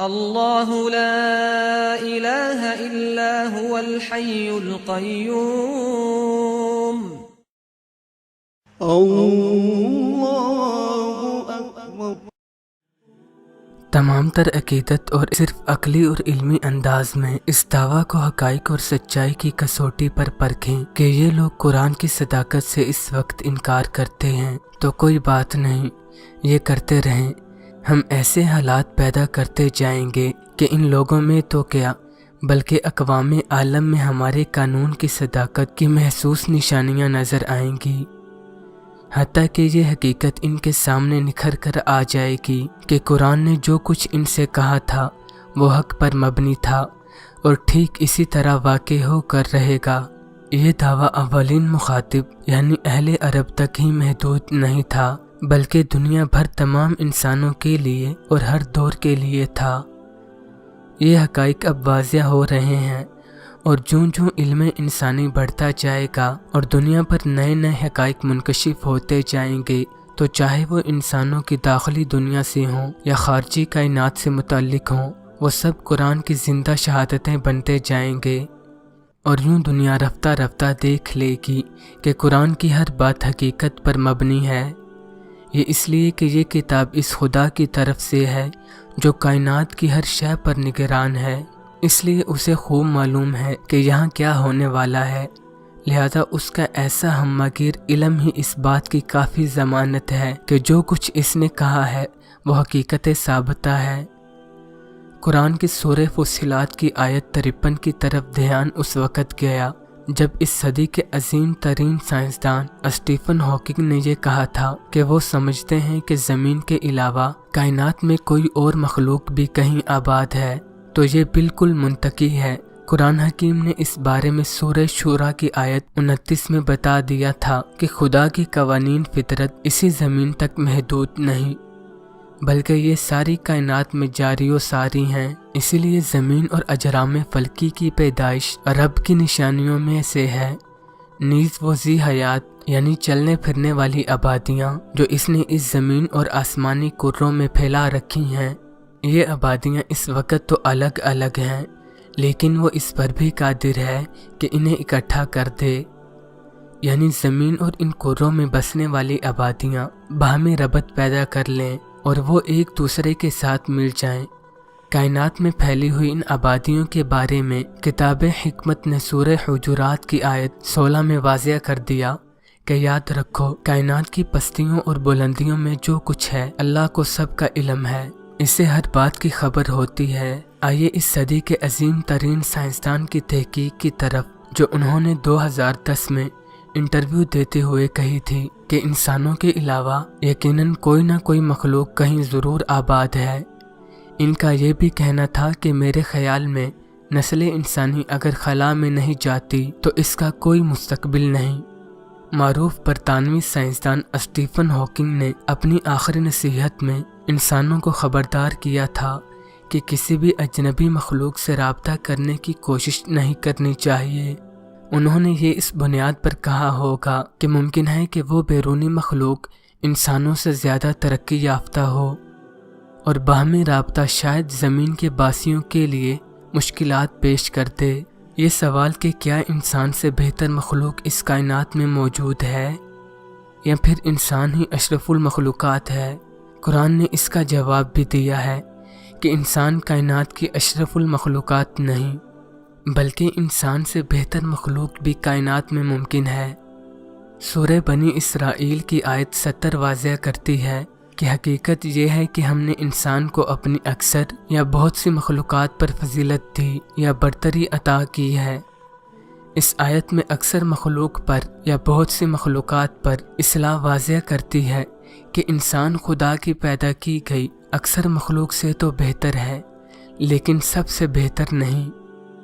اللہ لا الہ الا هو الحی القیوم۔ اللہ اکبر۔ تمام تر عقیدت اور صرف عقلی اور علمی انداز میں اس دعویٰ کو حقائق اور سچائی کی کسوٹی پر پرکھیں کہ یہ لوگ قرآن کی صداقت سے اس وقت انکار کرتے ہیں تو کوئی بات نہیں، یہ کرتے رہیں، ہم ایسے حالات پیدا کرتے جائیں گے کہ ان لوگوں میں تو کیا بلکہ اقوام عالم میں ہمارے قانون کی صداقت کی محسوس نشانیاں نظر آئیں گی، حتیٰ کہ یہ حقیقت ان کے سامنے نکھر کر آ جائے گی کہ قرآن نے جو کچھ ان سے کہا تھا وہ حق پر مبنی تھا اور ٹھیک اسی طرح واقع ہو کر رہے گا۔ یہ دعویٰ اولین مخاطب یعنی اہل عرب تک ہی محدود نہیں تھا بلکہ دنیا بھر تمام انسانوں کے لیے اور ہر دور کے لیے تھا۔ یہ حقائق اب واضح ہو رہے ہیں اور جوں جوں علم انسانی بڑھتا جائے گا اور دنیا پر نئے نئے حقائق منکشف ہوتے جائیں گے تو چاہے وہ انسانوں کی داخلی دنیا سے ہوں یا خارجی کائنات سے متعلق ہوں، وہ سب قرآن کی زندہ شہادتیں بنتے جائیں گے، اور یوں دنیا رفتہ رفتہ دیکھ لے گی کہ قرآن کی ہر بات حقیقت پر مبنی ہے۔ یہ اس لیے کہ یہ کتاب اس خدا کی طرف سے ہے جو کائنات کی ہر شے پر نگران ہے، اس لیے اسے خوب معلوم ہے کہ یہاں کیا ہونے والا ہے، لہذا اس کا ایسا ہمہ گیر علم ہی اس بات کی کافی ضمانت ہے کہ جو کچھ اس نے کہا ہے وہ حقیقت ثابتہ ہے۔ قرآن کی سورہ فصلات کی آیت 53 کی طرف دھیان اس وقت گیا جب اس صدی کے عظیم ترین سائنسدان اسٹیفن ہاکنگ نے یہ کہا تھا کہ وہ سمجھتے ہیں کہ زمین کے علاوہ کائنات میں کوئی اور مخلوق بھی کہیں آباد ہے، تو یہ بالکل منطقی ہے۔ قرآن حکیم نے اس بارے میں سورہ شورى کی آیت 29 میں بتا دیا تھا کہ خدا کی قوانین فطرت اسی زمین تک محدود نہیں بلکہ یہ ساری کائنات میں جاری و ساری ہیں، اسی لیے زمین اور اجرام فلکی کی پیدائش رب کی نشانیوں میں سے ہے، نیز وہ ذی حیات یعنی چلنے پھرنے والی آبادیاں جو اس نے اس زمین اور آسمانی کروں میں پھیلا رکھی ہیں۔ یہ آبادیاں اس وقت تو الگ الگ ہیں لیکن وہ اس پر بھی قادر ہے کہ انہیں اکٹھا کر دے، یعنی زمین اور ان کروں میں بسنے والی آبادیاں باہمی ربط پیدا کر لیں اور وہ ایک دوسرے کے ساتھ مل جائیں۔ کائنات میں پھیلی ہوئی ان آبادیوں کے بارے میں کتاب حکمت نے سورہ حجرات کی آیت 16 میں واضح کر دیا کہ یاد رکھو کائنات کی پستیوں اور بلندیوں میں جو کچھ ہے اللہ کو سب کا علم ہے، اسے ہر بات کی خبر ہوتی ہے۔ آئیے اس صدی کے عظیم ترین سائنسدان کی تحقیق کی طرف جو انہوں نے 2010 میں انٹرویو دیتے ہوئے کہی تھی کہ انسانوں کے علاوہ یقیناً کوئی نہ کوئی مخلوق کہیں ضرور آباد ہے۔ ان کا یہ بھی کہنا تھا کہ میرے خیال میں نسل انسانی اگر خلا میں نہیں جاتی تو اس کا کوئی مستقبل نہیں۔ معروف برطانوی سائنسدان اسٹیفن ہاکنگ نے اپنی آخری نصیحت میں انسانوں کو خبردار کیا تھا کہ کسی بھی اجنبی مخلوق سے رابطہ کرنے کی کوشش نہیں کرنی چاہیے۔ انہوں نے یہ اس بنیاد پر کہا ہوگا کہ ممکن ہے کہ وہ بیرونی مخلوق انسانوں سے زیادہ ترقی یافتہ ہو اور باہمی رابطہ شاید زمین کے باسیوں کے لیے مشکلات پیش کر دے۔ یہ سوال کہ کیا انسان سے بہتر مخلوق اس کائنات میں موجود ہے یا پھر انسان ہی اشرف المخلوقات ہے، قرآن نے اس کا جواب بھی دیا ہے کہ انسان کائنات کی اشرف المخلوقات نہیں بلکہ انسان سے بہتر مخلوق بھی کائنات میں ممکن ہے۔ سورہ بنی اسرائیل کی آیت 70 واضح کرتی ہے کہ حقیقت یہ ہے کہ ہم نے انسان کو اپنی اکثر یا بہت سی مخلوقات پر فضیلت دی یا برتری عطا کی ہے۔ اس آیت میں اکثر مخلوق پر یا بہت سی مخلوقات پر اصلاح واضح کرتی ہے کہ انسان خدا کی پیدا کی گئی اکثر مخلوق سے تو بہتر ہے لیکن سب سے بہتر نہیں۔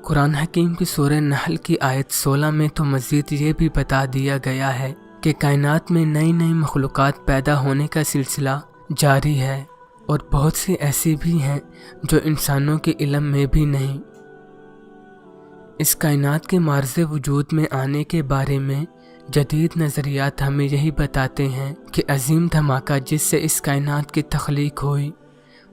قرآن حکیم کی سورہ نحل کی آیت 16 میں تو مزید یہ بھی بتا دیا گیا ہے کہ کائنات میں نئی نئی مخلوقات پیدا ہونے کا سلسلہ جاری ہے اور بہت سی ایسی بھی ہیں جو انسانوں کے علم میں بھی نہیں۔ اس کائنات کے معرض وجود میں آنے کے بارے میں جدید نظریات ہمیں یہی بتاتے ہیں کہ عظیم دھماکہ جس سے اس کائنات کی تخلیق ہوئی